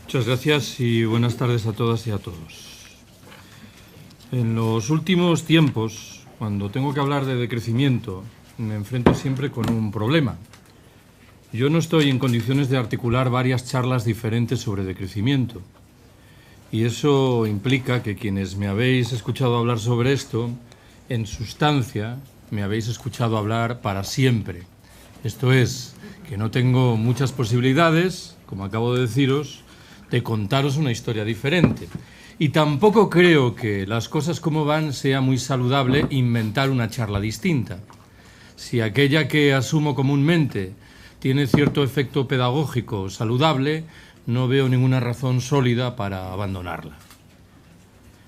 Muchas gracias y buenas tardes a todas y a todos. En los últimos tiempos, cuando tengo que hablar de decrecimiento, me enfrento siempre con un problema. Yo no estoy en condiciones de articular varias charlas diferentes sobre decrecimiento. Y eso implica que quienes me habéis escuchado hablar sobre esto, en sustancia, me habéis escuchado hablar para siempre. Esto es, que no tengo muchas posibilidades, como acabo de deciros, de contaros una historia diferente. Y tampoco creo que las cosas como van sea muy saludable inventar una charla distinta. Si aquella que asumo comúnmente tiene cierto efecto pedagógico saludable, no veo ninguna razón sólida para abandonarla.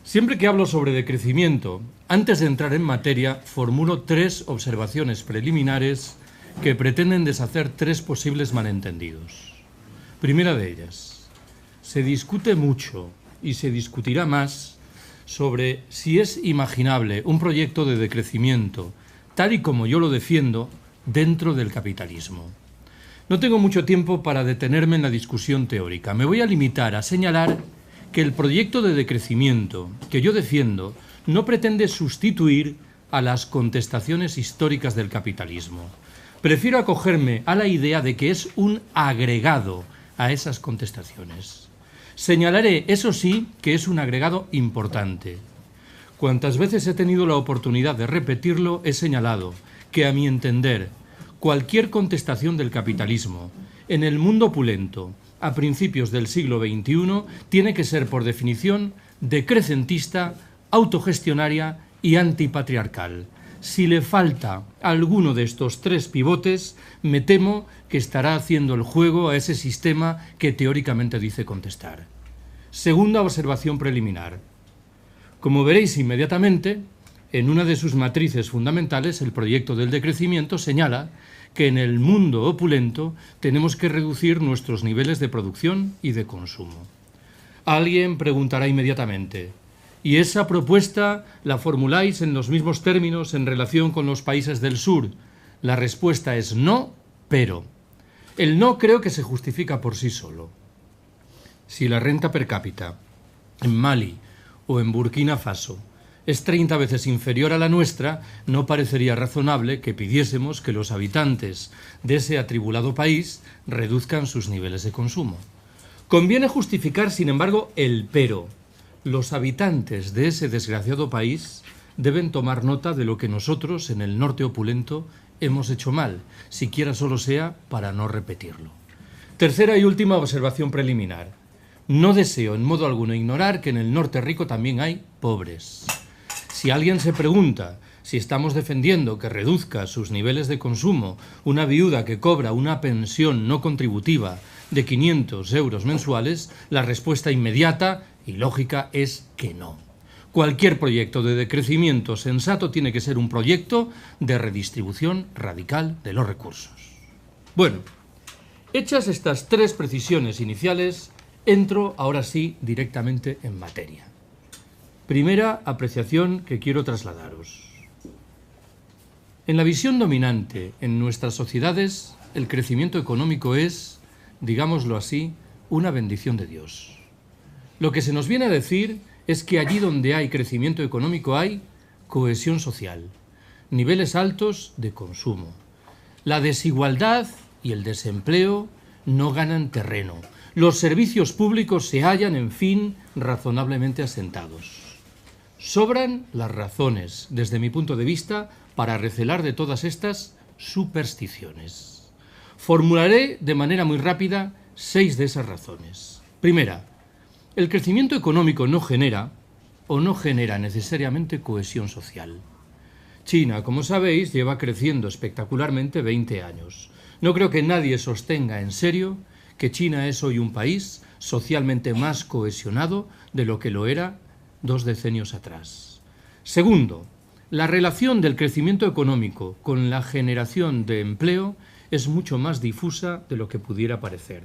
Siempre que hablo sobre decrecimiento, antes de entrar en materia, formulo 3 observaciones preliminares que pretenden deshacer 3 posibles malentendidos. Primera de ellas, se discute mucho y se discutirá más sobre si es imaginable un proyecto de decrecimiento, tal y como yo lo defiendo, dentro del capitalismo. No tengo mucho tiempo para detenerme en la discusión teórica. Me voy a limitar a señalar que el proyecto de decrecimiento que yo defiendo no pretende sustituir a las contestaciones históricas del capitalismo. Prefiero acogerme a la idea de que es un agregado a esas contestaciones. Señalaré, eso sí, que es un agregado importante. Cuantas veces he tenido la oportunidad de repetirlo, he señalado que, a mi entender, cualquier contestación del capitalismo en el mundo opulento a principios del siglo XXI tiene que ser, por definición, decrecentista, autogestionaria y antipatriarcal. Si le falta alguno de estos 3 pivotes, me temo que estará haciendo el juego a ese sistema que teóricamente dice contestar. Segunda observación preliminar. Como veréis inmediatamente, en una de sus matrices fundamentales, el proyecto del decrecimiento señala que en el mundo opulento tenemos que reducir nuestros niveles de producción y de consumo. Alguien preguntará inmediatamente, ¿y esa propuesta la formuláis en los mismos términos en relación con los países del sur? La respuesta es no, pero. El no creo que se justifica por sí solo. Si la renta per cápita en Mali o en Burkina Faso es 30 veces inferior a la nuestra, no parecería razonable que pidiésemos que los habitantes de ese atribulado país reduzcan sus niveles de consumo. Conviene justificar, sin embargo, el pero. Los habitantes de ese desgraciado país deben tomar nota de lo que nosotros, en el norte opulento, hemos hecho mal, siquiera solo sea para no repetirlo. Tercera y última observación preliminar. No deseo en modo alguno ignorar que en el norte rico también hay pobres. Si alguien se pregunta si estamos defendiendo que reduzca sus niveles de consumo una viuda que cobra una pensión no contributiva de 500 euros mensuales, la respuesta inmediata y lógica es que no. Cualquier proyecto de decrecimiento sensato tiene que ser un proyecto de redistribución radical de los recursos. Bueno, hechas estas 3 precisiones iniciales, entro ahora sí directamente en materia. Primera apreciación que quiero trasladaros. En la visión dominante en nuestras sociedades, el crecimiento económico es, digámoslo así, una bendición de Dios. Lo que se nos viene a decir es que allí donde hay crecimiento económico hay cohesión social, niveles altos de consumo. La desigualdad y el desempleo no ganan terreno. Los servicios públicos se hallan, en fin, razonablemente asentados. Sobran las razones, desde mi punto de vista, para recelar de todas estas supersticiones. Formularé de manera muy rápida 6 de esas razones. Primera, el crecimiento económico no genera necesariamente cohesión social. China, como sabéis, lleva creciendo espectacularmente 20 años. No creo que nadie sostenga en serio que China es hoy un país socialmente más cohesionado de lo que lo era 2 decenios atrás. Segundo, la relación del crecimiento económico con la generación de empleo es mucho más difusa de lo que pudiera parecer.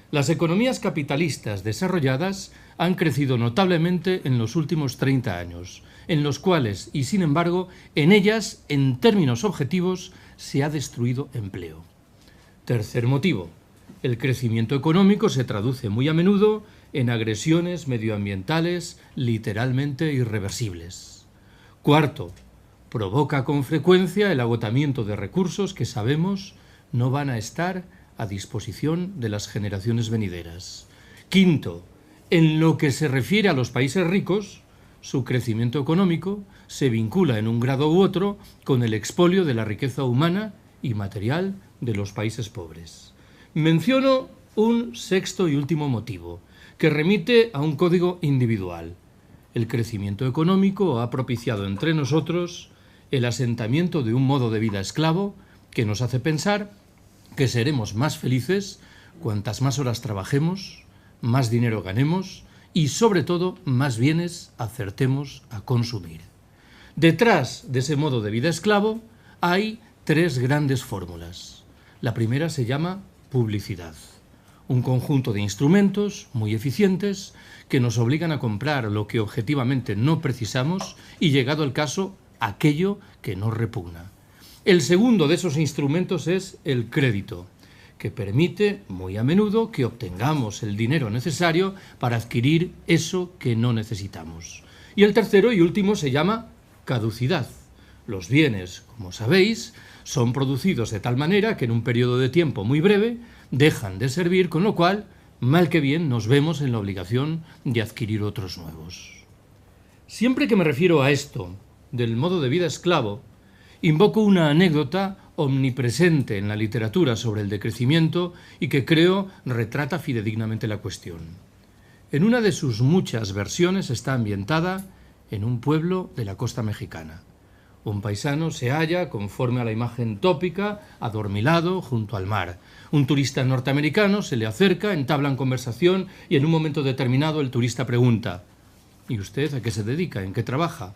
Las economías capitalistas desarrolladas han crecido notablemente en los últimos 30 años, en los cuales, y sin embargo, en ellas, en términos objetivos, se ha destruido empleo. Tercer motivo, el crecimiento económico se traduce muy a menudo en agresiones medioambientales literalmente irreversibles. Cuarto, provoca con frecuencia el agotamiento de recursos que sabemos no van a estar a disposición de las generaciones venideras. Quinto, en lo que se refiere a los países ricos, su crecimiento económico se vincula en un grado u otro con el expolio de la riqueza humana y material de los países pobres. Menciono un sexto y último motivo, que remite a un código individual. El crecimiento económico ha propiciado entre nosotros el asentamiento de un modo de vida esclavo que nos hace pensar que seremos más felices cuantas más horas trabajemos, más dinero ganemos y, sobre todo, más bienes acertemos a consumir. Detrás de ese modo de vida esclavo hay tres grandes fórmulas. La primera se llama publicidad, un conjunto de instrumentos muy eficientes que nos obligan a comprar lo que objetivamente no precisamos y, llegado el caso, aquello que nos repugna. El segundo de esos instrumentos es el crédito, que permite muy a menudo que obtengamos el dinero necesario para adquirir eso que no necesitamos. Y el tercero y último se llama caducidad. Los bienes, como sabéis, son producidos de tal manera que en un periodo de tiempo muy breve dejan de servir, con lo cual, mal que bien, nos vemos en la obligación de adquirir otros nuevos. Siempre que me refiero a esto, del modo de vida esclavo, invoco una anécdota omnipresente en la literatura sobre el decrecimiento y que creo retrata fidedignamente la cuestión. En una de sus muchas versiones está ambientada en un pueblo de la costa mexicana. Un paisano se halla, conforme a la imagen tópica, adormilado junto al mar. Un turista norteamericano se le acerca, entablan conversación y en un momento determinado el turista pregunta: ¿y usted a qué se dedica? ¿En qué trabaja?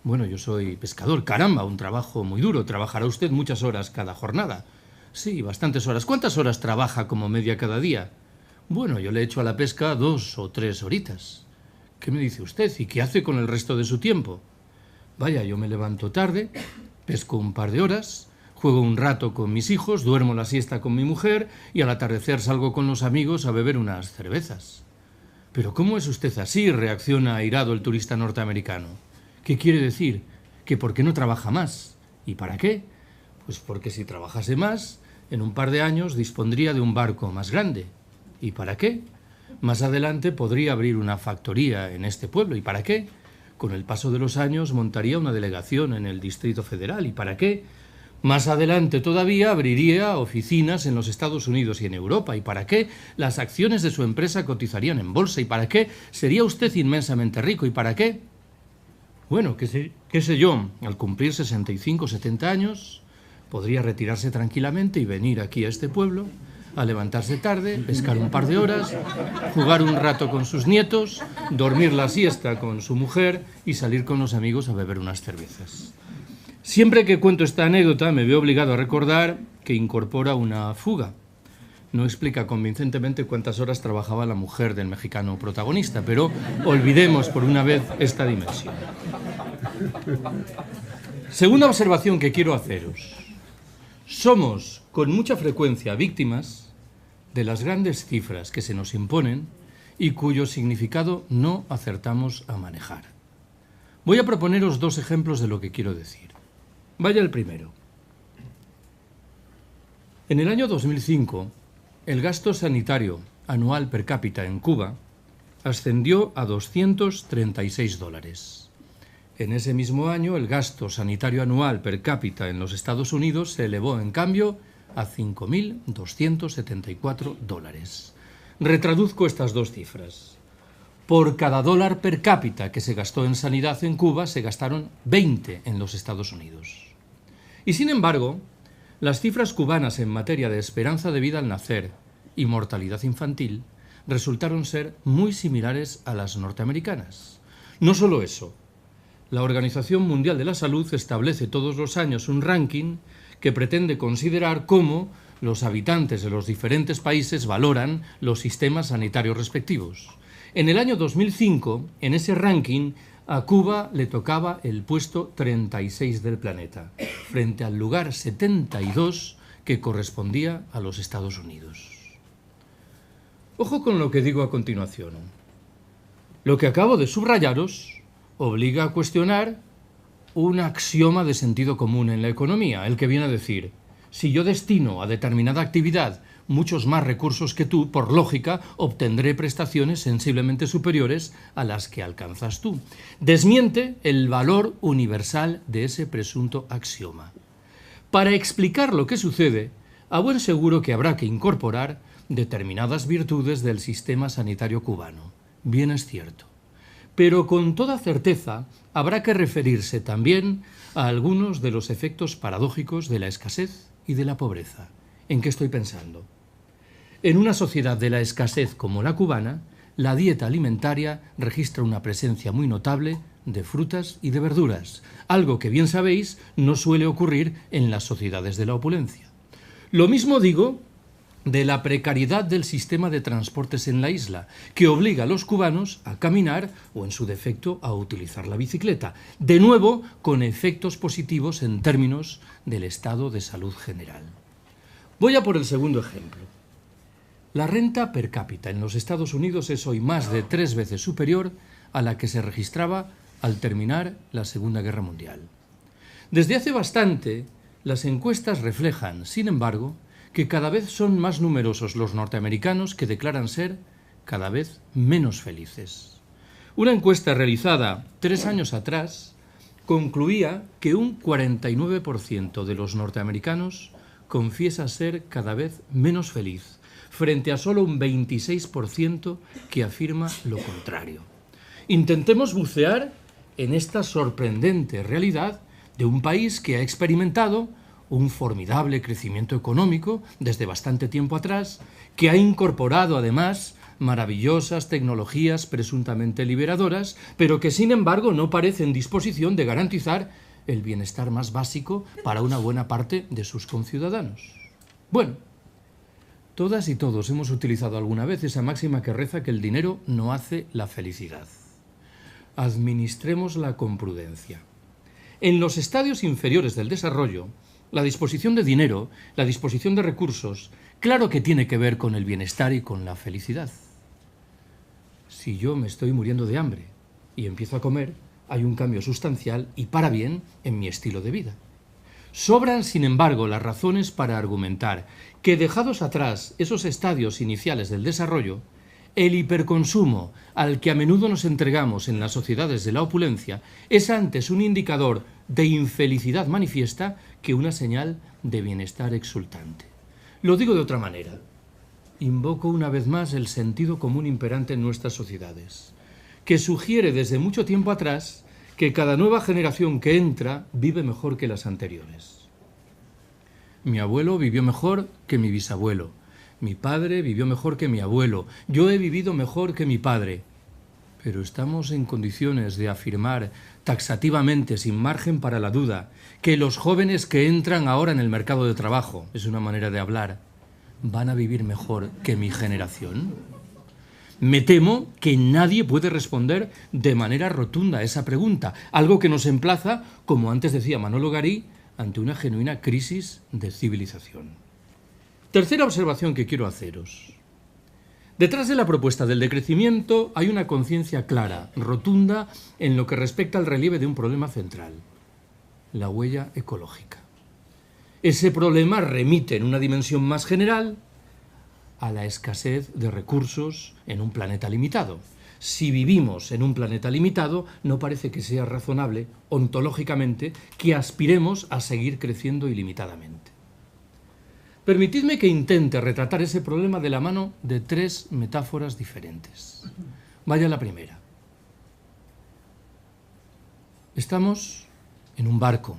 Bueno, yo soy pescador. Caramba, un trabajo muy duro. ¿Trabajará usted muchas horas cada jornada? Sí, bastantes horas. ¿Cuántas horas trabaja como media cada día? Bueno, yo le echo a la pesca 2 o 3 horitas. ¿Qué me dice usted? ¿Y qué hace con el resto de su tiempo? Vaya, yo me levanto tarde, pesco un par de horas, juego un rato con mis hijos, duermo la siesta con mi mujer y al atardecer salgo con los amigos a beber unas cervezas. ¿Pero cómo es usted así?, reacciona airado el turista norteamericano. ¿Qué quiere decir? ¿Que por qué no trabaja más? ¿Y para qué? Pues porque si trabajase más, en un par de años dispondría de un barco más grande. ¿Y para qué? Más adelante podría abrir una factoría en este pueblo. ¿Y para qué? Con el paso de los años montaría una delegación en el Distrito Federal. ¿Y para qué? Más adelante todavía abriría oficinas en los Estados Unidos y en Europa. ¿Y para qué? Las acciones de su empresa cotizarían en bolsa. ¿Y para qué? Sería usted inmensamente rico. ¿Y para qué? Bueno, qué sé yo, al cumplir 65 o 70 años, podría retirarse tranquilamente y venir aquí a este pueblo, a levantarse tarde, pescar un par de horas, jugar un rato con sus nietos, dormir la siesta con su mujer y salir con los amigos a beber unas cervezas. Siempre que cuento esta anécdota me veo obligado a recordar que incorpora una fuga. No explica convincentemente cuántas horas trabajaba la mujer del mexicano protagonista, pero olvidemos por una vez esta dimensión. Segunda observación que quiero haceros. Somos con mucha frecuencia víctimas de las grandes cifras que se nos imponen y cuyo significado no acertamos a manejar. Voy a proponeros 2 ejemplos de lo que quiero decir. Vaya el primero. En el año 2005, el gasto sanitario anual per cápita en Cuba ascendió a $236. En ese mismo año, el gasto sanitario anual per cápita en los Estados Unidos se elevó, en cambio, a $5.274. Retraduzco estas 2 cifras. Por cada dólar per cápita que se gastó en sanidad en Cuba, se gastaron 20 en los Estados Unidos. Y sin embargo, las cifras cubanas en materia de esperanza de vida al nacer y mortalidad infantil resultaron ser muy similares a las norteamericanas. No solo eso, la Organización Mundial de la Salud establece todos los años un ranking que pretende considerar cómo los habitantes de los diferentes países valoran los sistemas sanitarios respectivos. En el año 2005, en ese ranking, a Cuba le tocaba el puesto 36 del planeta, frente al lugar 72 que correspondía a los Estados Unidos. Ojo con lo que digo a continuación. Lo que acabo de subrayaros obliga a cuestionar un axioma de sentido común en la economía, el que viene a decir: si yo destino a determinada actividad muchos más recursos que tú, por lógica, obtendré prestaciones sensiblemente superiores a las que alcanzas tú. Desmiente el valor universal de ese presunto axioma. Para explicar lo que sucede, a buen seguro que habrá que incorporar determinadas virtudes del sistema sanitario cubano. Bien es cierto. Pero con toda certeza habrá que referirse también a algunos de los efectos paradójicos de la escasez y de la pobreza. ¿En qué estoy pensando? En una sociedad de la escasez como la cubana, la dieta alimentaria registra una presencia muy notable de frutas y de verduras, algo que bien sabéis no suele ocurrir en las sociedades de la opulencia. Lo mismo digo de la precariedad del sistema de transportes en la isla, que obliga a los cubanos a caminar o, en su defecto, a utilizar la bicicleta, de nuevo con efectos positivos en términos del estado de salud general. Voy a por el segundo ejemplo. La renta per cápita en los Estados Unidos es hoy más de 3 veces superior a la que se registraba al terminar la Segunda Guerra Mundial. Desde hace bastante, las encuestas reflejan, sin embargo, que cada vez son más numerosos los norteamericanos que declaran ser cada vez menos felices. Una encuesta realizada 3 años atrás concluía que un 49% de los norteamericanos confiesa ser cada vez menos feliz, frente a solo un 26% que afirma lo contrario. Intentemos bucear en esta sorprendente realidad de un país que ha experimentado un formidable crecimiento económico desde bastante tiempo atrás, que ha incorporado además maravillosas tecnologías presuntamente liberadoras, pero que sin embargo no parece en disposición de garantizar el bienestar más básico para una buena parte de sus conciudadanos. Bueno, todas y todos hemos utilizado alguna vez esa máxima que reza que el dinero no hace la felicidad. Administrémosla con prudencia. En los estadios inferiores del desarrollo, la disposición de dinero, la disposición de recursos, claro que tiene que ver con el bienestar y con la felicidad. Si yo me estoy muriendo de hambre y empiezo a comer, hay un cambio sustancial y para bien en mi estilo de vida. Sobran, sin embargo, las razones para argumentar que, dejados atrás esos estadios iniciales del desarrollo, el hiperconsumo al que a menudo nos entregamos en las sociedades de la opulencia es antes un indicador de infelicidad manifiesta que una señal de bienestar exultante. Lo digo de otra manera. Invoco una vez más el sentido común imperante en nuestras sociedades, que sugiere desde mucho tiempo atrás que cada nueva generación que entra vive mejor que las anteriores. Mi abuelo vivió mejor que mi bisabuelo. Mi padre vivió mejor que mi abuelo. Yo he vivido mejor que mi padre. Pero estamos en condiciones de afirmar taxativamente, sin margen para la duda, que los jóvenes que entran ahora en el mercado de trabajo, es una manera de hablar, van a vivir mejor que mi generación. Me temo que nadie puede responder de manera rotunda a esa pregunta, algo que nos emplaza, como antes decía Manolo Garí, ante una genuina crisis de civilización. Tercera observación que quiero haceros. Detrás de la propuesta del decrecimiento hay una conciencia clara, rotunda, en lo que respecta al relieve de un problema central: la huella ecológica. Ese problema remite en una dimensión más general a la escasez de recursos en un planeta limitado. Si vivimos en un planeta limitado, no parece que sea razonable, ontológicamente, que aspiremos a seguir creciendo ilimitadamente. Permitidme que intente retratar ese problema de la mano de 3 metáforas diferentes. Vaya la primera. Estamos en un barco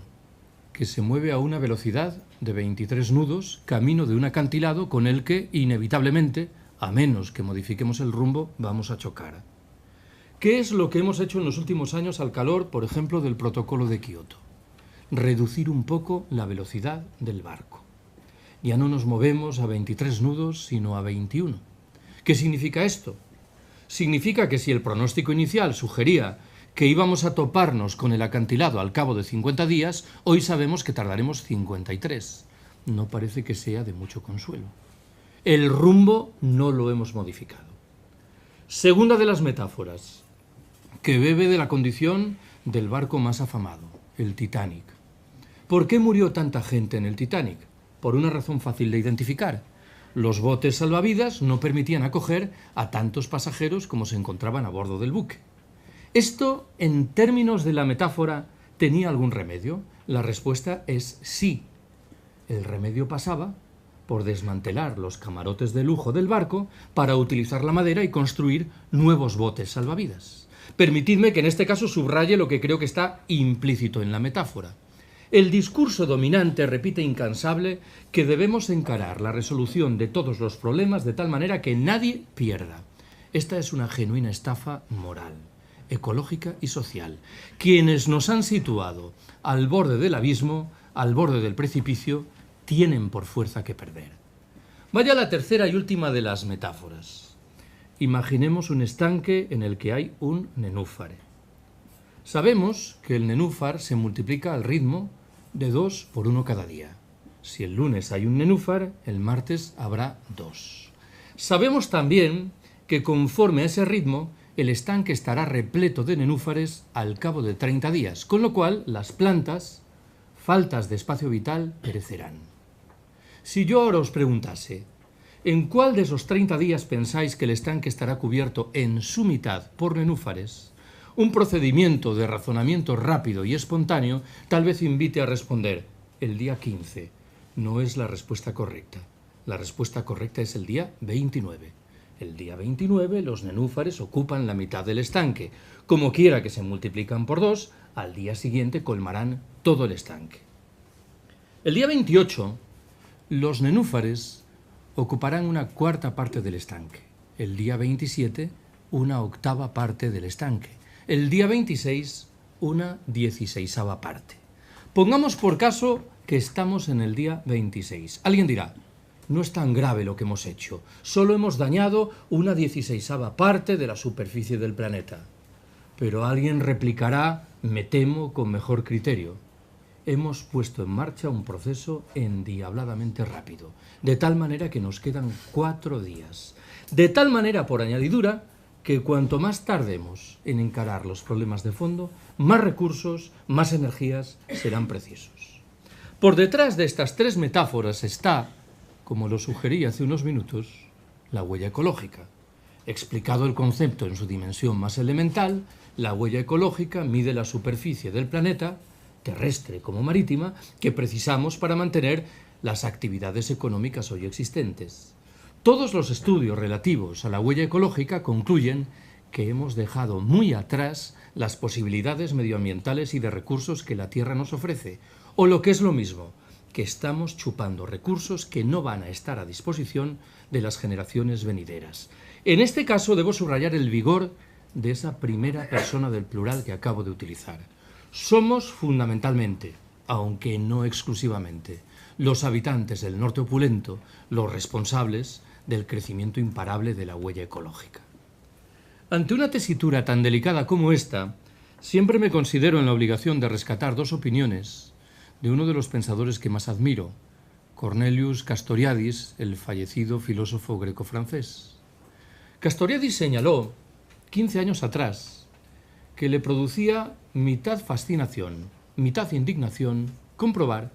que se mueve a una velocidad de 23 nudos, camino de un acantilado con el que, inevitablemente, a menos que modifiquemos el rumbo, vamos a chocar. ¿Qué es lo que hemos hecho en los últimos años al calor, por ejemplo, del Protocolo de Kioto? Reducir un poco la velocidad del barco. Ya no nos movemos a 23 nudos, sino a 21. ¿Qué significa esto? Significa que si el pronóstico inicial sugería que íbamos a toparnos con el acantilado al cabo de 50 días, hoy sabemos que tardaremos 53. No parece que sea de mucho consuelo. El rumbo no lo hemos modificado. Segunda de las metáforas, que bebe de la condición del barco más afamado, el Titanic. ¿Por qué murió tanta gente en el Titanic? Por una razón fácil de identificar. Los botes salvavidas no permitían acoger a tantos pasajeros como se encontraban a bordo del buque. ¿Esto, en términos de la metáfora, tenía algún remedio? La respuesta es sí. El remedio pasaba por desmantelar los camarotes de lujo del barco para utilizar la madera y construir nuevos botes salvavidas. Permitidme que en este caso subraye lo que creo que está implícito en la metáfora. El discurso dominante repite incansable que debemos encarar la resolución de todos los problemas de tal manera que nadie pierda. Esta es una genuina estafa moral, ecológica y social. Quienes nos han situado al borde del abismo, al borde del precipicio, tienen por fuerza que perder. Vaya la tercera y última de las metáforas. Imaginemos un estanque en el que hay un nenúfar. Sabemos que el nenúfar se multiplica al ritmo de 2 por 1 cada día. Si el lunes hay un nenúfar, el martes habrá 2. Sabemos también que conforme a ese ritmo, el estanque estará repleto de nenúfares al cabo de 30 días, con lo cual las plantas, faltas de espacio vital, perecerán. Si yo ahora os preguntase, ¿en cuál de esos 30 días pensáis que el estanque estará cubierto en su mitad por nenúfares? Un procedimiento de razonamiento rápido y espontáneo tal vez invite a responder, el día 15. No es la respuesta correcta. La respuesta correcta es el día 29. El día 29 los nenúfares ocupan la mitad del estanque. Como quiera que se multiplican por 2, al día siguiente colmarán todo el estanque. El día 28, los nenúfares ocuparán una cuarta parte del estanque. El día 27, una octava parte del estanque. El día 26, una 16ª parte. Pongamos por caso que estamos en el día 26. Alguien dirá, no es tan grave lo que hemos hecho. Solo hemos dañado una 16ª parte de la superficie del planeta. Pero alguien replicará, me temo, con mejor criterio. Hemos puesto en marcha un proceso endiabladamente rápido, de tal manera que nos quedan 4 días. De tal manera, por añadidura, que cuanto más tardemos en encarar los problemas de fondo, más recursos, más energías serán precisos. Por detrás de estas 3 metáforas está, como lo sugerí hace unos minutos, la huella ecológica. Explicado el concepto en su dimensión más elemental, la huella ecológica mide la superficie del planeta, terrestre como marítima, que precisamos para mantener las actividades económicas hoy existentes. Todos los estudios relativos a la huella ecológica concluyen que hemos dejado muy atrás las posibilidades medioambientales y de recursos que la Tierra nos ofrece, o lo que es lo mismo, que estamos chupando recursos que no van a estar a disposición de las generaciones venideras. En este caso debo subrayar el vigor de esa primera persona del plural que acabo de utilizar. Somos fundamentalmente, aunque no exclusivamente, los habitantes del norte opulento, los responsables del crecimiento imparable de la huella ecológica. Ante una tesitura tan delicada como esta, siempre me considero en la obligación de rescatar 2 opiniones de uno de los pensadores que más admiro, Cornelius Castoriadis, el fallecido filósofo greco-francés. Castoriadis señaló, 15 años atrás, que le producía mitad fascinación, mitad indignación, comprobar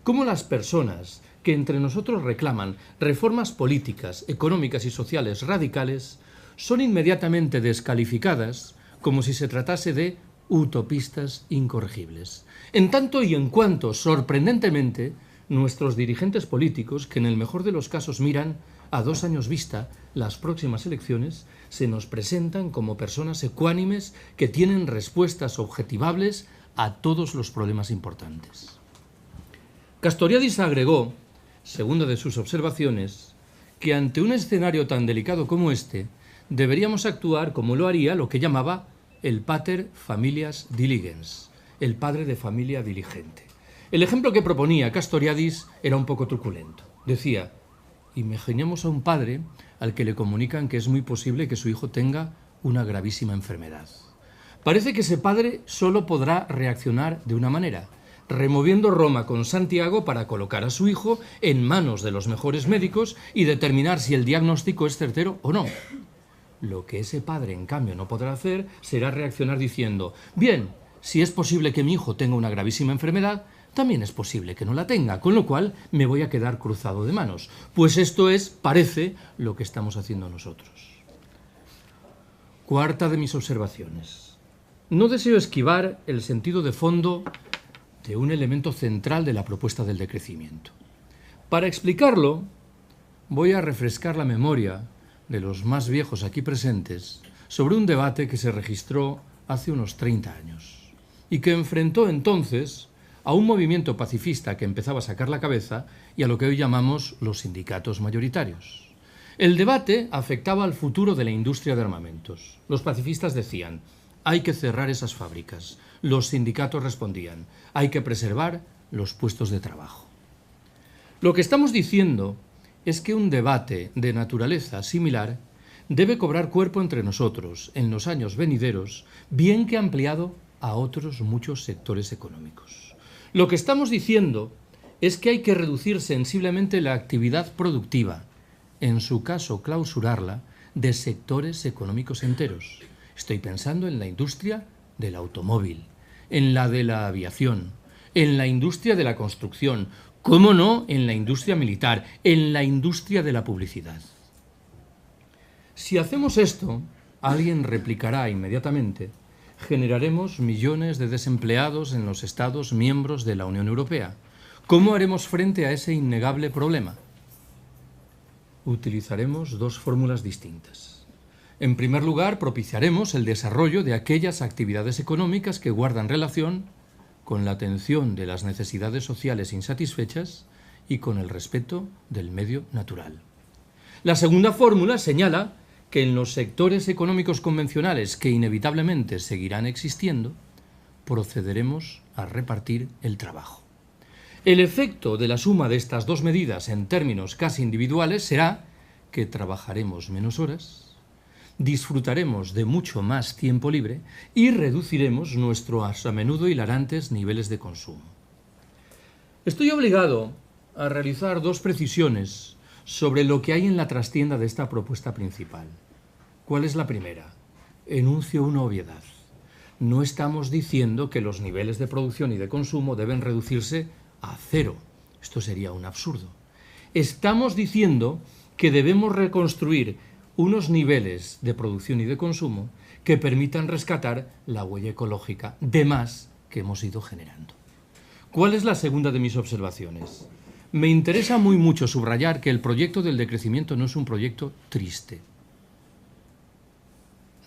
cómo las personas que entre nosotros reclaman reformas políticas, económicas y sociales radicales son inmediatamente descalificadas como si se tratase de utopistas incorregibles. En tanto y en cuanto, sorprendentemente, nuestros dirigentes políticos, que en el mejor de los casos miran a 2 años vista las próximas elecciones, se nos presentan como personas ecuánimes que tienen respuestas objetivables a todos los problemas importantes. Castoriadis agregó, segunda de sus observaciones, que ante un escenario tan delicado como este, deberíamos actuar como lo haría lo que llamaba el pater familias diligens, el padre de familia diligente. El ejemplo que proponía Castoriadis era un poco truculento. Decía, imaginemos a un padre al que le comunican que es muy posible que su hijo tenga una gravísima enfermedad. Parece que ese padre solo podrá reaccionar de una manera, removiendo Roma con Santiago para colocar a su hijo en manos de los mejores médicos y determinar si el diagnóstico es certero o no. Lo que ese padre, en cambio, no podrá hacer será reaccionar diciendo: bien, si es posible que mi hijo tenga una gravísima enfermedad, también es posible que no la tenga, con lo cual me voy a quedar cruzado de manos. Pues esto es, parece, lo que estamos haciendo nosotros. Cuarta de mis observaciones. No deseo esquivar el sentido de fondo de un elemento central de la propuesta del decrecimiento. Para explicarlo, voy a refrescar la memoria de los más viejos aquí presentes sobre un debate que se registró hace unos 30 años y que enfrentó entonces a un movimiento pacifista que empezaba a sacar la cabeza y a lo que hoy llamamos los sindicatos mayoritarios. El debate afectaba al futuro de la industria de armamentos. Los pacifistas decían: hay que cerrar esas fábricas. Los sindicatos respondían: hay que preservar los puestos de trabajo. Lo que estamos diciendo es que un debate de naturaleza similar debe cobrar cuerpo entre nosotros en los años venideros, bien que ampliado a otros muchos sectores económicos. Lo que estamos diciendo es que hay que reducir sensiblemente la actividad productiva, en su caso clausurarla, de sectores económicos enteros. Estoy pensando en la industria del automóvil, en la de la aviación, en la industria de la construcción, cómo no, en la industria militar, en la industria de la publicidad. Si hacemos esto, alguien replicará inmediatamente: generaremos millones de desempleados en los Estados miembros de la Unión Europea. ¿Cómo haremos frente a ese innegable problema? Utilizaremos dos fórmulas distintas. En primer lugar, propiciaremos el desarrollo de aquellas actividades económicas que guardan relación con la atención de las necesidades sociales insatisfechas y con el respeto del medio natural. La segunda fórmula señala que en los sectores económicos convencionales que inevitablemente seguirán existiendo, procederemos a repartir el trabajo. El efecto de la suma de estas dos medidas en términos casi individuales será que trabajaremos menos horas, disfrutaremos de mucho más tiempo libre y reduciremos nuestros a menudo hilarantes niveles de consumo. Estoy obligado a realizar dos precisiones sobre lo que hay en la trastienda de esta propuesta principal. ¿Cuál es la primera? Enuncio una obviedad. No estamos diciendo que los niveles de producción y de consumo deben reducirse a cero. Esto sería un absurdo. Estamos diciendo que debemos reconstruir unos niveles de producción y de consumo que permitan rescatar la huella ecológica de más que hemos ido generando. ¿Cuál es la segunda de mis observaciones? Me interesa muy mucho subrayar que el proyecto del decrecimiento no es un proyecto triste.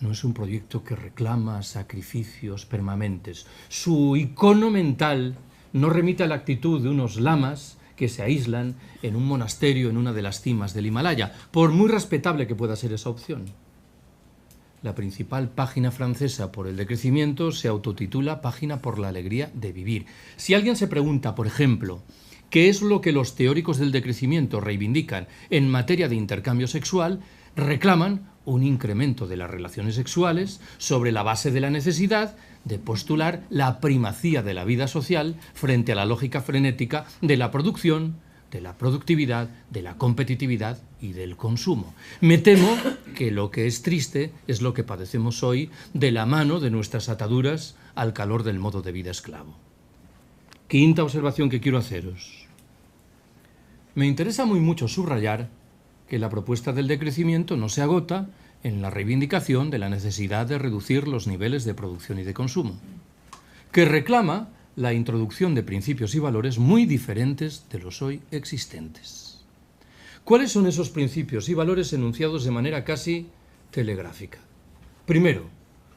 No es un proyecto que reclama sacrificios permanentes. Su icono mental no remite a la actitud de unos lamas que se aíslan en un monasterio en una de las cimas del Himalaya, por muy respetable que pueda ser esa opción. La principal página francesa por el decrecimiento se autotitula Página por la alegría de vivir. Si alguien se pregunta, por ejemplo, ¿qué es lo que los teóricos del decrecimiento reivindican en materia de intercambio sexual? Reclaman un incremento de las relaciones sexuales sobre la base de la necesidad de postular la primacía de la vida social frente a la lógica frenética de la producción, de la productividad, de la competitividad y del consumo. Me temo que lo que es triste es lo que padecemos hoy de la mano de nuestras ataduras al calor del modo de vida esclavo. Quinta observación que quiero haceros. Me interesa muy mucho subrayar que la propuesta del decrecimiento no se agota en la reivindicación de la necesidad de reducir los niveles de producción y de consumo, que reclama la introducción de principios y valores muy diferentes de los hoy existentes. ¿Cuáles son esos principios y valores enunciados de manera casi telegráfica? Primero,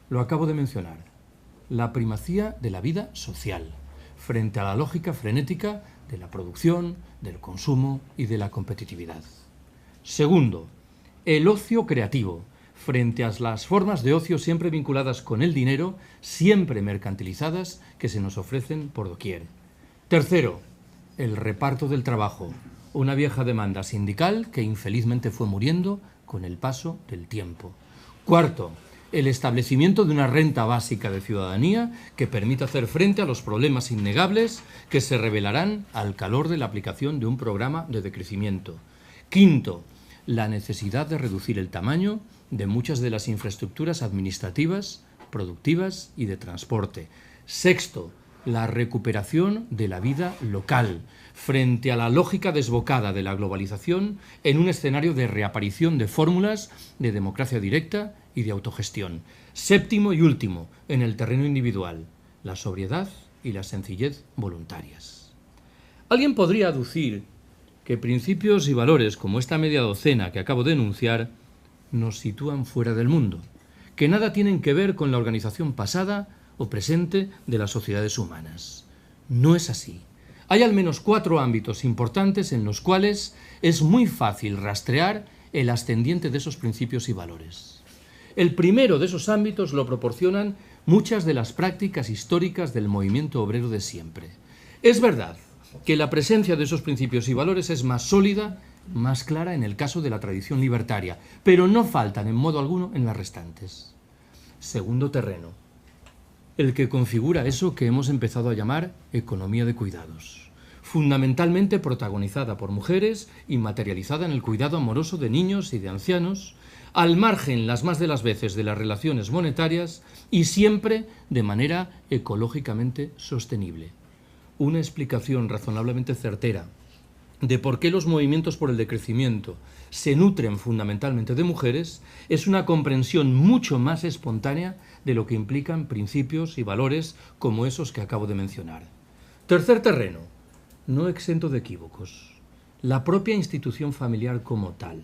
lo acabo de mencionar, la primacía de la vida social frente a la lógica frenética de la producción, del consumo y de la competitividad. Segundo, el ocio creativo frente a las formas de ocio siempre vinculadas con el dinero, siempre mercantilizadas, que se nos ofrecen por doquier. Tercero, el reparto del trabajo, una vieja demanda sindical que infelizmente fue muriendo con el paso del tiempo. Cuarto, el establecimiento de una renta básica de ciudadanía que permita hacer frente a los problemas innegables que se revelarán al calor de la aplicación de un programa de decrecimiento. Quinto, la necesidad de reducir el tamaño de muchas de las infraestructuras administrativas, productivas y de transporte. Sexto, la recuperación de la vida local frente a la lógica desbocada de la globalización en un escenario de reaparición de fórmulas de democracia directa y de autogestión. Séptimo y último, en el terreno individual, la sobriedad y la sencillez voluntarias. Alguien podría aducir que principios y valores como esta media docena que acabo de enunciar nos sitúan fuera del mundo, que nada tienen que ver con la organización pasada o presente de las sociedades humanas. No es así. Hay al menos 4 ámbitos importantes en los cuales es muy fácil rastrear el ascendiente de esos principios y valores. El primero de esos ámbitos lo proporcionan muchas de las prácticas históricas del movimiento obrero de siempre. Es verdad que la presencia de esos principios y valores es más sólida, más clara en el caso de la tradición libertaria, pero no faltan en modo alguno en las restantes. Segundo terreno, el que configura eso que hemos empezado a llamar economía de cuidados, fundamentalmente protagonizada por mujeres y materializada en el cuidado amoroso de niños y de ancianos, al margen las más de las veces de las relaciones monetarias y siempre de manera ecológicamente sostenible. Una explicación razonablemente certera de por qué los movimientos por el decrecimiento se nutren fundamentalmente de mujeres es una comprensión mucho más espontánea de lo que implican principios y valores como esos que acabo de mencionar. Tercer terreno, no exento de equívocos, la propia institución familiar como tal.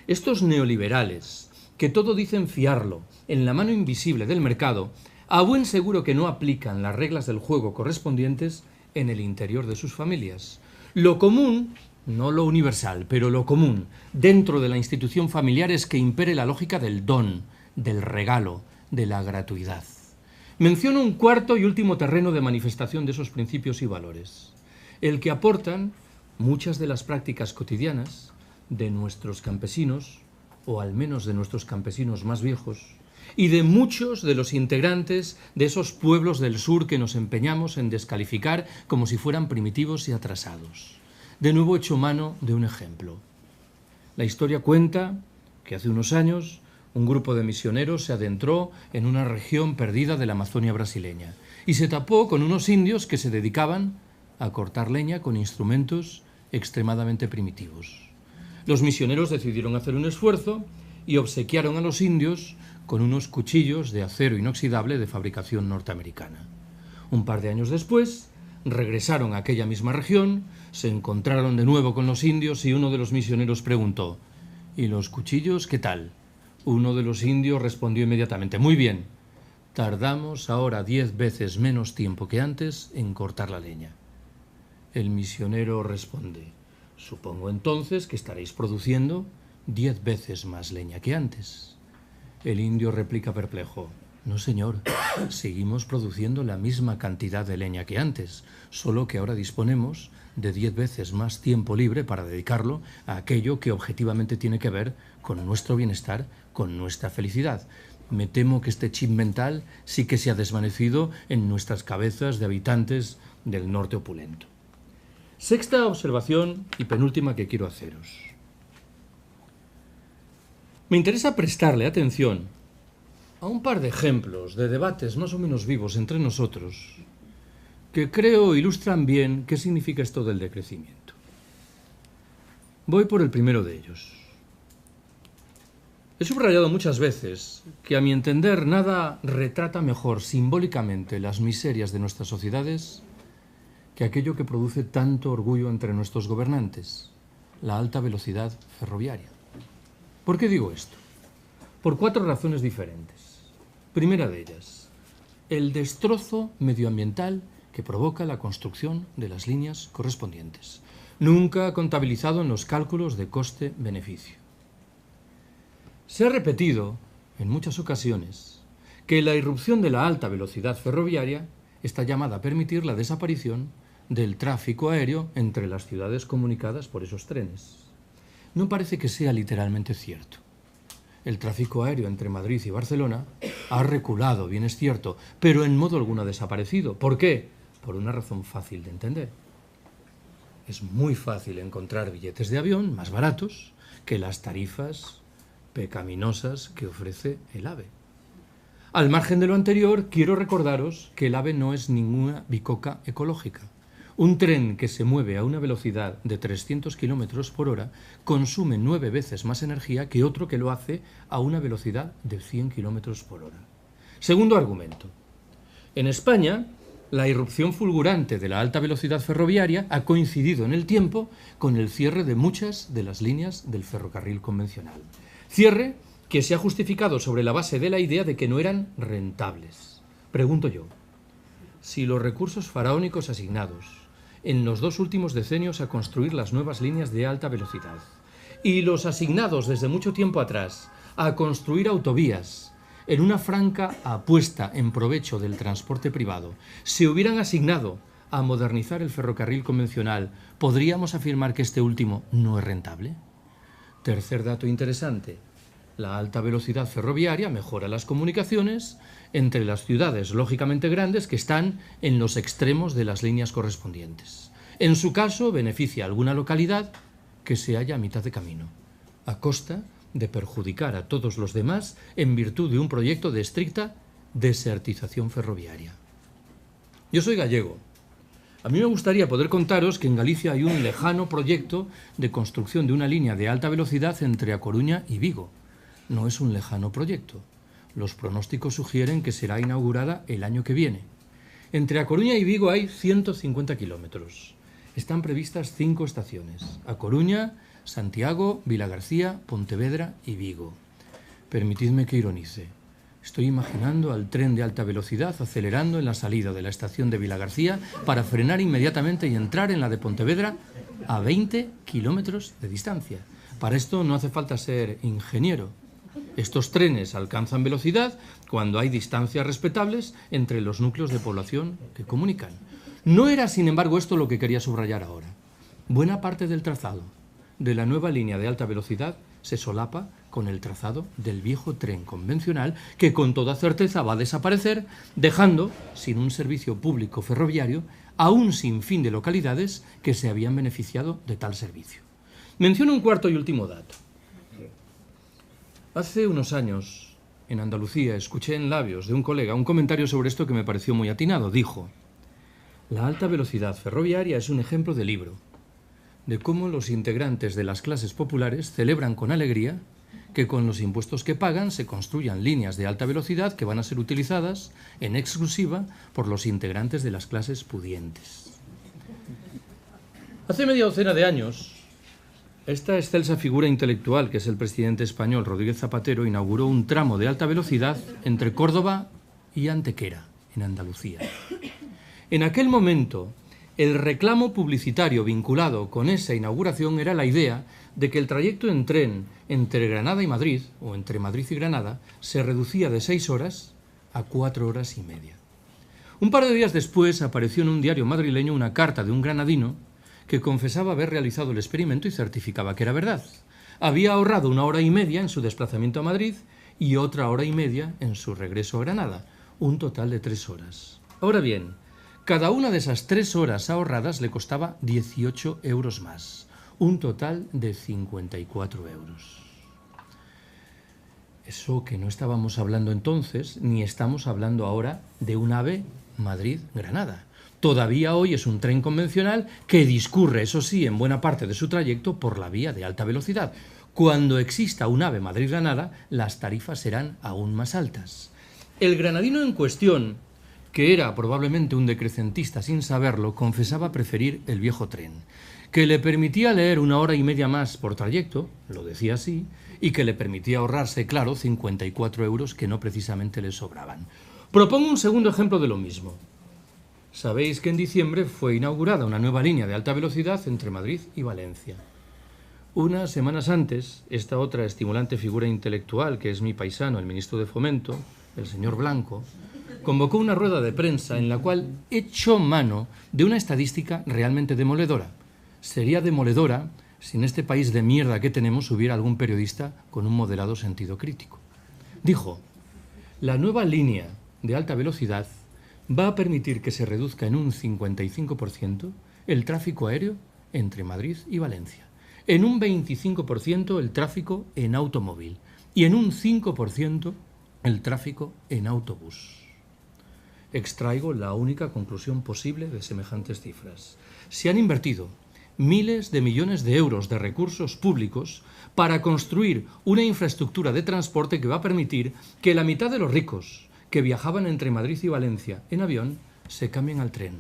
Estos neoliberales, que todo dicen fiarlo en la mano invisible del mercado, a buen seguro que no aplican las reglas del juego correspondientes en el interior de sus familias. Lo común, no lo universal, pero lo común dentro de la institución familiar es que impere la lógica del don, del regalo, de la gratuidad. Menciono un cuarto y último terreno de manifestación de esos principios y valores, el que aportan muchas de las prácticas cotidianas de nuestros campesinos, o al menos de nuestros campesinos más viejos, y de muchos de los integrantes de esos pueblos del sur que nos empeñamos en descalificar como si fueran primitivos y atrasados. De nuevo echo mano de un ejemplo. La historia cuenta que hace unos años un grupo de misioneros se adentró en una región perdida de la Amazonia brasileña y se tapó con unos indios que se dedicaban a cortar leña con instrumentos extremadamente primitivos. Los misioneros decidieron hacer un esfuerzo y obsequiaron a los indios con unos cuchillos de acero inoxidable de fabricación norteamericana. Un par de años después, regresaron a aquella misma región, se encontraron de nuevo con los indios y uno de los misioneros preguntó: ¿y los cuchillos qué tal? Uno de los indios respondió inmediatamente: muy bien, tardamos ahora 10 veces menos tiempo que antes en cortar la leña. El misionero responde: supongo entonces que estaréis produciendo 10 veces más leña que antes. El indio replica perplejo: no señor, seguimos produciendo la misma cantidad de leña que antes, solo que ahora disponemos de 10 veces más tiempo libre para dedicarlo a aquello que objetivamente tiene que ver con nuestro bienestar, con nuestra felicidad. Me temo que este chip mental sí que se ha desvanecido en nuestras cabezas de habitantes del norte opulento. Sexta observación y penúltima que quiero haceros. Me interesa prestarle atención a un par de ejemplos de debates más o menos vivos entre nosotros que creo ilustran bien qué significa esto del decrecimiento. Voy por el primero de ellos. He subrayado muchas veces que, a mi entender, nada retrata mejor simbólicamente las miserias de nuestras sociedades que aquello que produce tanto orgullo entre nuestros gobernantes, la alta velocidad ferroviaria. ¿Por qué digo esto? Por 4 razones diferentes. Primera de ellas, el destrozo medioambiental que provoca la construcción de las líneas correspondientes, nunca contabilizado en los cálculos de coste-beneficio. Se ha repetido en muchas ocasiones que la irrupción de la alta velocidad ferroviaria está llamada a permitir la desaparición del tráfico aéreo entre las ciudades comunicadas por esos trenes. No parece que sea literalmente cierto. El tráfico aéreo entre Madrid y Barcelona ha reculado, bien es cierto, pero en modo alguno ha desaparecido. ¿Por qué? Por una razón fácil de entender. Es muy fácil encontrar billetes de avión más baratos que las tarifas pecaminosas que ofrece el AVE. Al margen de lo anterior, quiero recordaros que el AVE no es ninguna bicoca ecológica. Un tren que se mueve a una velocidad de 300 km por hora consume 9 veces más energía que otro que lo hace a una velocidad de 100 km por hora. Segundo argumento. En España, la irrupción fulgurante de la alta velocidad ferroviaria ha coincidido en el tiempo con el cierre de muchas de las líneas del ferrocarril convencional. Cierre que se ha justificado sobre la base de la idea de que no eran rentables. Pregunto yo, si los recursos faraónicos asignados en los 2 últimos decenios a construir las nuevas líneas de alta velocidad y los asignados desde mucho tiempo atrás a construir autovías en una franca apuesta en provecho del transporte privado se hubieran asignado a modernizar el ferrocarril convencional, ¿podríamos afirmar que este último no es rentable? Tercer dato interesante. La alta velocidad ferroviaria mejora las comunicaciones entre las ciudades lógicamente grandes que están en los extremos de las líneas correspondientes. En su caso, beneficia a alguna localidad que se halla a mitad de camino, a costa de perjudicar a todos los demás en virtud de un proyecto de estricta desertización ferroviaria. Yo soy gallego. A mí me gustaría poder contaros que en Galicia hay un lejano proyecto de construcción de una línea de alta velocidad entre A Coruña y Vigo. No es un lejano proyecto. Los pronósticos sugieren que será inaugurada el año que viene. Entre A Coruña y Vigo hay 150 kilómetros. Están previstas 5 estaciones: A Coruña, Santiago, Vilagarcía, Pontevedra y Vigo. Permitidme que ironice. Estoy imaginando al tren de alta velocidad acelerando en la salida de la estación de Vilagarcía para frenar inmediatamente y entrar en la de Pontevedra a 20 kilómetros de distancia. Para esto no hace falta ser ingeniero. Estos trenes alcanzan velocidad cuando hay distancias respetables entre los núcleos de población que comunican. No era, sin embargo, esto lo que quería subrayar ahora. Buena parte del trazado de la nueva línea de alta velocidad se solapa con el trazado del viejo tren convencional que con toda certeza va a desaparecer, dejando sin un servicio público ferroviario a un sinfín de localidades que se habían beneficiado de tal servicio. Menciono un cuarto y último dato. Hace unos años, en Andalucía, escuché en labios de un colega un comentario sobre esto que me pareció muy atinado. Dijo: la alta velocidad ferroviaria es un ejemplo de libro, de cómo los integrantes de las clases populares celebran con alegría que con los impuestos que pagan se construyan líneas de alta velocidad que van a ser utilizadas en exclusiva por los integrantes de las clases pudientes. Hace media docena de años, esta excelsa figura intelectual, que es el presidente español Rodríguez Zapatero, inauguró un tramo de alta velocidad entre Córdoba y Antequera, en Andalucía. En aquel momento, el reclamo publicitario vinculado con esa inauguración era la idea de que el trayecto en tren entre Granada y Madrid, o entre Madrid y Granada, se reducía de 6 horas a 4 horas y media. Un par de días después apareció en un diario madrileño una carta de un granadino que confesaba haber realizado el experimento y certificaba que era verdad. Había ahorrado 1 hora y media en su desplazamiento a Madrid y otra hora y media en su regreso a Granada, un total de 3 horas. Ahora bien, cada una de esas 3 horas ahorradas le costaba 18 euros más, un total de 54 euros. Eso que no estábamos hablando entonces, ni estamos hablando ahora de un AVE Madrid-Granada. Todavía hoy es un tren convencional que discurre, eso sí, en buena parte de su trayecto por la vía de alta velocidad. Cuando exista un AVE Madrid-Granada, las tarifas serán aún más altas. El granadino en cuestión, que era probablemente un decrecentista sin saberlo, confesaba preferir el viejo tren, que le permitía leer 1 hora y media más por trayecto, lo decía así, y que le permitía ahorrarse, claro, 54 euros que no precisamente le sobraban. Propongo un segundo ejemplo de lo mismo. Sabéis que en diciembre fue inaugurada una nueva línea de alta velocidad entre Madrid y Valencia. Unas semanas antes, esta otra estimulante figura intelectual, que es mi paisano, el ministro de Fomento, el señor Blanco, convocó una rueda de prensa en la cual echó mano de una estadística realmente demoledora. Sería demoledora si en este país de mierda que tenemos hubiera algún periodista con un moderado sentido crítico. Dijo: la nueva línea de alta velocidad va a permitir que se reduzca en un 55% el tráfico aéreo entre Madrid y Valencia, en un 25% el tráfico en automóvil y en un 5% el tráfico en autobús. Extraigo la única conclusión posible de semejantes cifras. Se han invertido miles de millones de euros de recursos públicos para construir una infraestructura de transporte que va a permitir que la mitad de los ricos que viajaban entre Madrid y Valencia en avión se cambien al tren,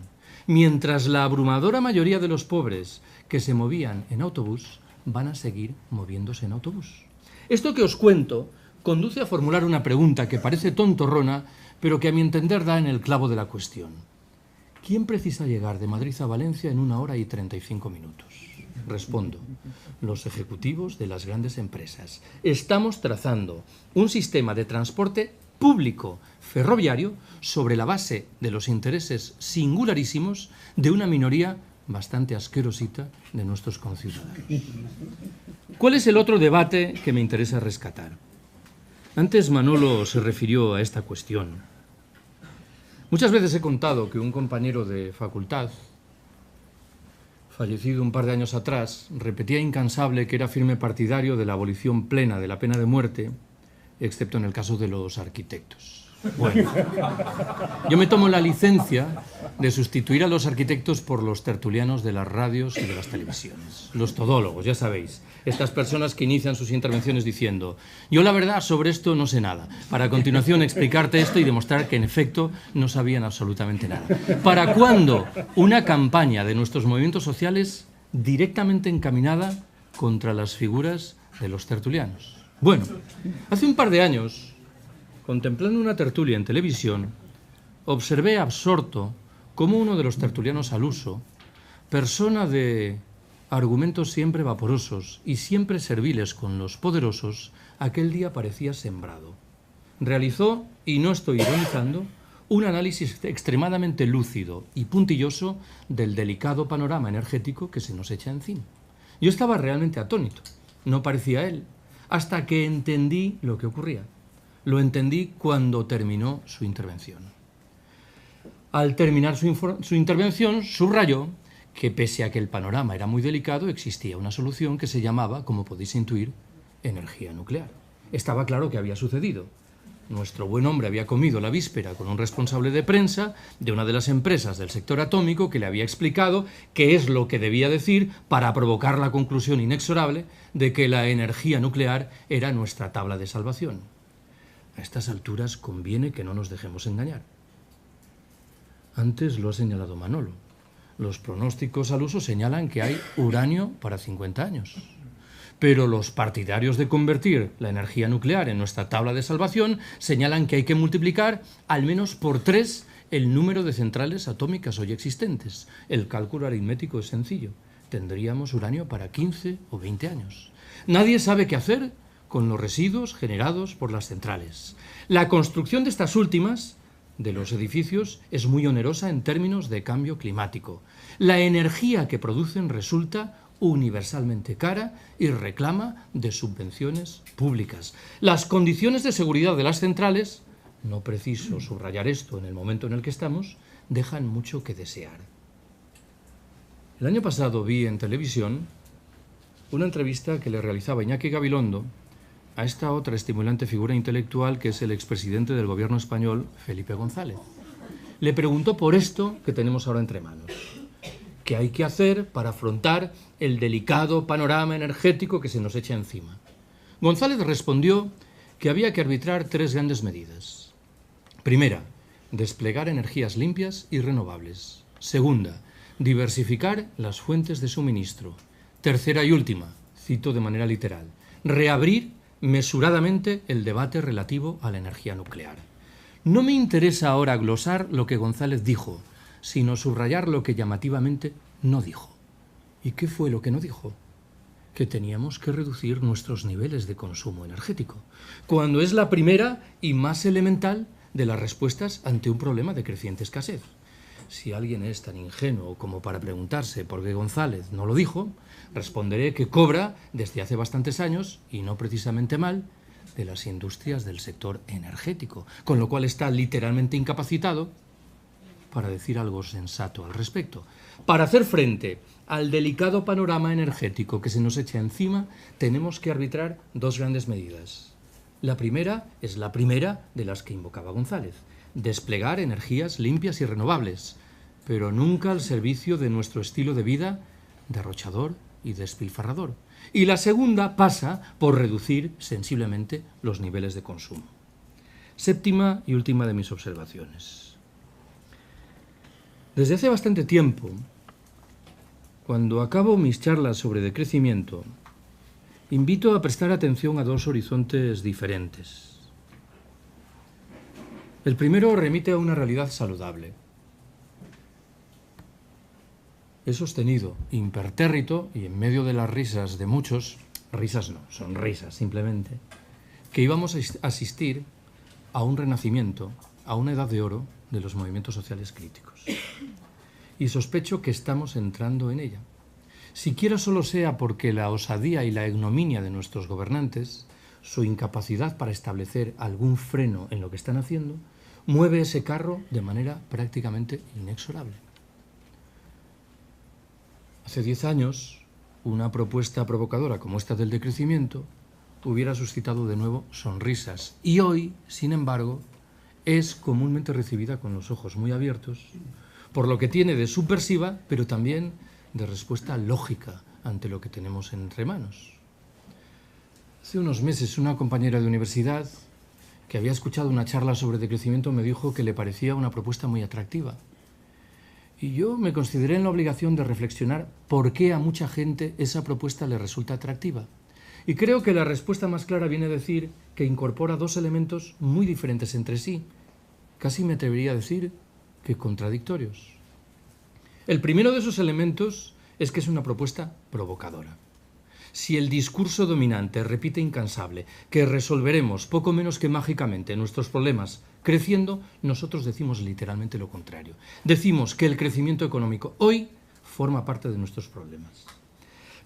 mientras la abrumadora mayoría de los pobres que se movían en autobús van a seguir moviéndose en autobús. Esto que os cuento conduce a formular una pregunta que parece tontorrona, pero que a mi entender da en el clavo de la cuestión. ¿Quién precisa llegar de Madrid a Valencia en 1 hora y 35 minutos? Respondo: los ejecutivos de las grandes empresas. Estamos trazando un sistema de transporte público ferroviario sobre la base de los intereses singularísimos de una minoría bastante asquerosita de nuestros conciudadanos. ¿Cuál es el otro debate que me interesa rescatar? Antes Manolo se refirió a esta cuestión. Muchas veces he contado que un compañero de facultad, fallecido un par de años atrás, repetía incansable que era firme partidario de la abolición plena de la pena de muerte, excepto en el caso de los arquitectos. Bueno, yo me tomo la licencia de sustituir a los arquitectos por los tertulianos de las radios y de las televisiones. Los todólogos, ya sabéis, estas personas que inician sus intervenciones diciendo: yo la verdad sobre esto no sé nada, para a continuación explicarte esto y demostrar que en efecto no sabían absolutamente nada. ¿Para cuándo una campaña de nuestros movimientos sociales directamente encaminada contra las figuras de los tertulianos? Bueno, hace un par de años, contemplando una tertulia en televisión, observé absorto cómo uno de los tertulianos al uso, persona de argumentos siempre vaporosos y siempre serviles con los poderosos, aquel día parecía sembrado. Realizó, y no estoy ironizando, un análisis extremadamente lúcido y puntilloso del delicado panorama energético que se nos echa encima. Yo estaba realmente atónito, no parecía él, hasta que entendí lo que ocurría. Lo entendí cuando terminó su intervención. Al terminar su intervención, subrayó que pese a que el panorama era muy delicado, existía una solución que se llamaba, como podéis intuir, energía nuclear. Estaba claro que había sucedido. Nuestro buen hombre había comido la víspera con un responsable de prensa de una de las empresas del sector atómico que le había explicado qué es lo que debía decir para provocar la conclusión inexorable de que la energía nuclear era nuestra tabla de salvación. A estas alturas conviene que no nos dejemos engañar. Antes lo ha señalado Manolo. Los pronósticos al uso señalan que hay uranio para 50 años. Pero los partidarios de convertir la energía nuclear en nuestra tabla de salvación señalan que hay que multiplicar al menos por 3 el número de centrales atómicas hoy existentes. El cálculo aritmético es sencillo. Tendríamos uranio para 15 o 20 años. Nadie sabe qué hacer con los residuos generados por las centrales. La construcción de estas últimas, de los edificios, es muy onerosa en términos de cambio climático. La energía que producen resulta universalmente cara y reclama de subvenciones públicas. Las condiciones de seguridad de las centrales, no preciso subrayar esto en el momento en el que estamos, dejan mucho que desear. El año pasado vi en televisión una entrevista que le realizaba Iñaki Gabilondo a esta otra estimulante figura intelectual que es el expresidente del gobierno español, Felipe González. Le preguntó por esto que tenemos ahora entre manos. ¿Qué hay que hacer para afrontar el delicado panorama energético que se nos echa encima? González respondió que había que arbitrar 3 grandes medidas. Primera, desplegar energías limpias y renovables. Segunda, diversificar las fuentes de suministro. Tercera y última, cito de manera literal, reabrir mesuradamente el debate relativo a la energía nuclear. No me interesa ahora glosar lo que González dijo, sino subrayar lo que llamativamente no dijo. ¿Y qué fue lo que no dijo? Que teníamos que reducir nuestros niveles de consumo energético, cuando es la primera y más elemental de las respuestas ante un problema de creciente escasez. Si alguien es tan ingenuo como para preguntarse por qué González no lo dijo, responderé que cobra desde hace bastantes años, y no precisamente mal, de las industrias del sector energético, con lo cual está literalmente incapacitado para decir algo sensato al respecto. Para hacer frente al delicado panorama energético que se nos echa encima, tenemos que arbitrar dos grandes medidas. La primera es la primera de las que invocaba González: desplegar energías limpias y renovables, pero nunca al servicio de nuestro estilo de vida derrochador y despilfarrador. Y la segunda pasa por reducir sensiblemente los niveles de consumo. Séptima y última de mis observaciones. Desde hace bastante tiempo, cuando acabo mis charlas sobre decrecimiento, invito a prestar atención a dos horizontes diferentes. El primero remite a una realidad saludable. He sostenido impertérrito y en medio de las risas de muchos, risas no, son risas simplemente, que íbamos a asistir a un renacimiento, a una edad de oro de los movimientos sociales críticos. Y sospecho que estamos entrando en ella. Siquiera solo sea porque la osadía y la ignominia de nuestros gobernantes, su incapacidad para establecer algún freno en lo que están haciendo, mueve ese carro de manera prácticamente inexorable. Hace 10 años, una propuesta provocadora como esta del decrecimiento hubiera suscitado de nuevo sonrisas. Y hoy, sin embargo, es comúnmente recibida con los ojos muy abiertos, por lo que tiene de subversiva, pero también de respuesta lógica ante lo que tenemos entre manos. Hace unos meses, una compañera de universidad que había escuchado una charla sobre decrecimiento me dijo que le parecía una propuesta muy atractiva. Y yo me consideré en la obligación de reflexionar por qué a mucha gente esa propuesta le resulta atractiva. Y creo que la respuesta más clara viene a decir que incorpora dos elementos muy diferentes entre sí, casi me atrevería a decir que contradictorios. El primero de esos elementos es que es una propuesta provocadora. Si el discurso dominante repite incansable que resolveremos poco menos que mágicamente nuestros problemas creciendo, nosotros decimos literalmente lo contrario. Decimos que el crecimiento económico hoy forma parte de nuestros problemas.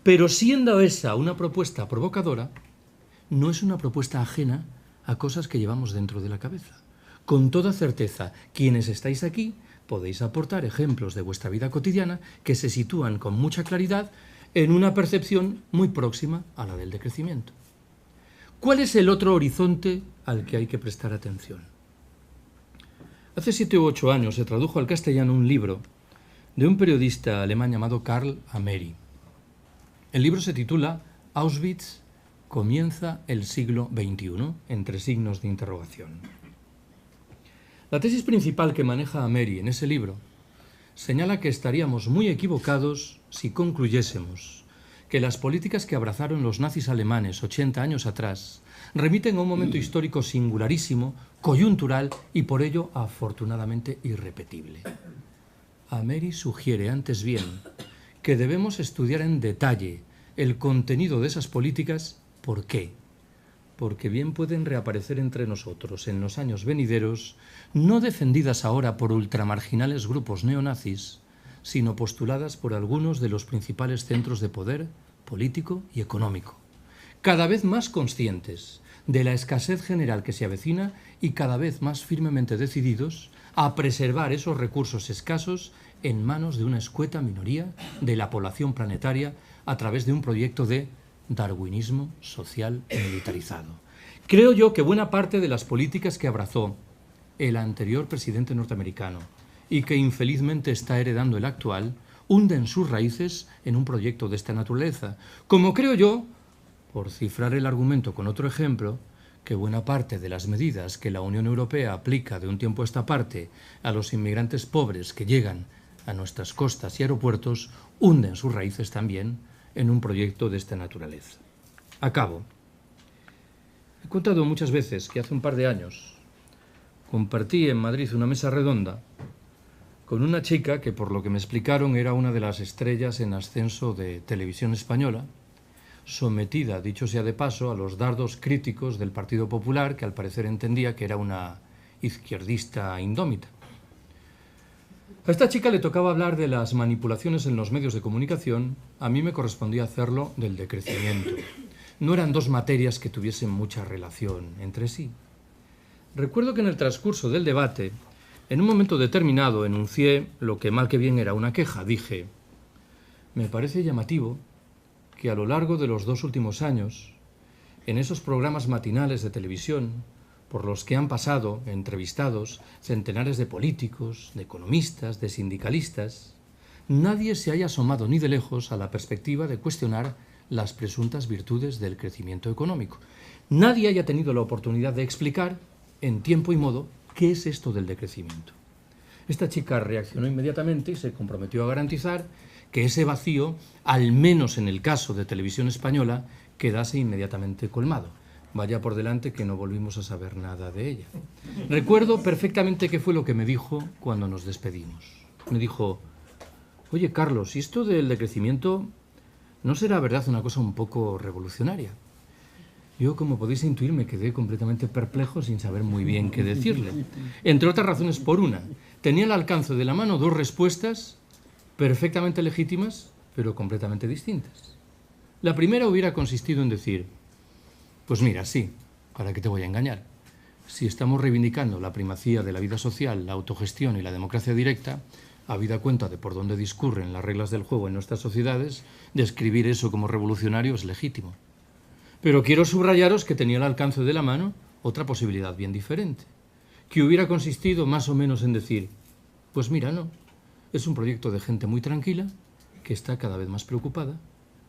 Pero siendo esa una propuesta provocadora, no es una propuesta ajena a cosas que llevamos dentro de la cabeza. Con toda certeza, quienes estáis aquí podéis aportar ejemplos de vuestra vida cotidiana que se sitúan con mucha claridad en una percepción muy próxima a la del decrecimiento. ¿Cuál es el otro horizonte al que hay que prestar atención? Hace 7 u 8 años se tradujo al castellano un libro de un periodista alemán llamado Karl Ameri. El libro se titula Auschwitz comienza el siglo XXI, entre signos de interrogación. La tesis principal que maneja Ameri en ese libro señala que estaríamos muy equivocados si concluyésemos que las políticas que abrazaron los nazis alemanes 80 años atrás remiten a un momento histórico singularísimo, coyuntural y por ello afortunadamente irrepetible. Ameri sugiere antes bien que debemos estudiar en detalle el contenido de esas políticas. ¿Por qué? Porque bien pueden reaparecer entre nosotros en los años venideros, no defendidas ahora por ultramarginales grupos neonazis, sino postuladas por algunos de los principales centros de poder político y económico, cada vez más conscientes de la escasez general que se avecina y cada vez más firmemente decididos a preservar esos recursos escasos en manos de una escueta minoría de la población planetaria a través de un proyecto de darwinismo social militarizado. Creo yo que buena parte de las políticas que abrazó el anterior presidente norteamericano y que infelizmente está heredando el actual, hunden sus raíces en un proyecto de esta naturaleza. Como creo yo, por cifrar el argumento con otro ejemplo, que buena parte de las medidas que la Unión Europea aplica de un tiempo a esta parte a los inmigrantes pobres que llegan a nuestras costas y aeropuertos, hunden sus raíces también en un proyecto de esta naturaleza. Acabo. He contado muchas veces que hace un par de años compartí en Madrid una mesa redonda con una chica que, por lo que me explicaron, era una de las estrellas en ascenso de Televisión Española, sometida, dicho sea de paso, a los dardos críticos del Partido Popular, que al parecer entendía que era una izquierdista indómita. A esta chica le tocaba hablar de las manipulaciones en los medios de comunicación, a mí me correspondía hacerlo del decrecimiento. No eran dos materias que tuviesen mucha relación entre sí. Recuerdo que en el transcurso del debate, en un momento determinado, enuncié lo que mal que bien era una queja. Dije: me parece llamativo que a lo largo de los 2 últimos años, en esos programas matinales de televisión, por los que han pasado entrevistados centenares de políticos, de economistas, de sindicalistas, nadie se haya asomado ni de lejos a la perspectiva de cuestionar las presuntas virtudes del crecimiento económico. Nadie haya tenido la oportunidad de explicar, en tiempo y modo, qué es esto del decrecimiento. Esta chica reaccionó inmediatamente y se comprometió a garantizar que ese vacío, al menos en el caso de Televisión Española, quedase inmediatamente colmado. Vaya por delante que no volvimos a saber nada de ella. Recuerdo perfectamente qué fue lo que me dijo cuando nos despedimos. Me dijo: oye, Carlos, ¿y esto del decrecimiento no será, verdad, una cosa un poco revolucionaria? Yo, como podéis intuir, me quedé completamente perplejo sin saber muy bien qué decirle. Entre otras razones, por una, tenía al alcance de la mano 2 respuestas perfectamente legítimas, pero completamente distintas. La primera hubiera consistido en decir: pues mira, sí, ¿para qué te voy a engañar? Si estamos reivindicando la primacía de la vida social, la autogestión y la democracia directa, habida cuenta de por dónde discurren las reglas del juego en nuestras sociedades, describir eso como revolucionario es legítimo. Pero quiero subrayaros que tenía al alcance de la mano otra posibilidad bien diferente, que hubiera consistido más o menos en decir: pues mira, no, es un proyecto de gente muy tranquila, que está cada vez más preocupada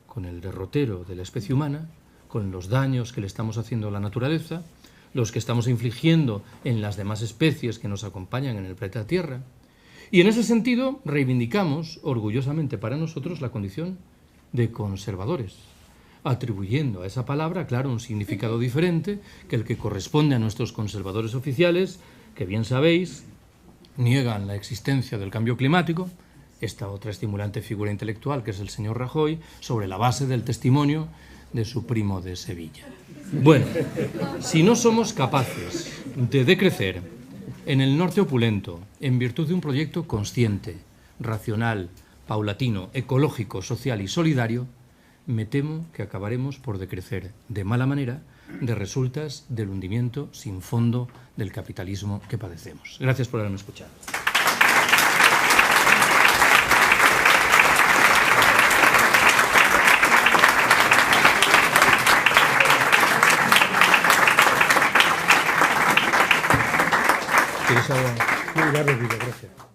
con el derrotero de la especie humana, con los daños que le estamos haciendo a la naturaleza, los que estamos infligiendo en las demás especies que nos acompañan en el planeta Tierra. Y en ese sentido reivindicamos orgullosamente para nosotros la condición de conservadores, atribuyendo a esa palabra, claro, un significado diferente que el que corresponde a nuestros conservadores oficiales, que bien sabéis, niegan la existencia del cambio climático, esta otra estimulante figura intelectual que es el señor Rajoy, sobre la base del testimonio de su primo de Sevilla. Bueno, si no somos capaces de decrecer en el norte opulento, en virtud de un proyecto consciente, racional, paulatino, ecológico, social y solidario, me temo que acabaremos por decrecer de mala manera de resultas del hundimiento sin fondo del capitalismo que padecemos. Gracias por haberme escuchado. ¿Quieres hablar? No, ya lo digo, gracias.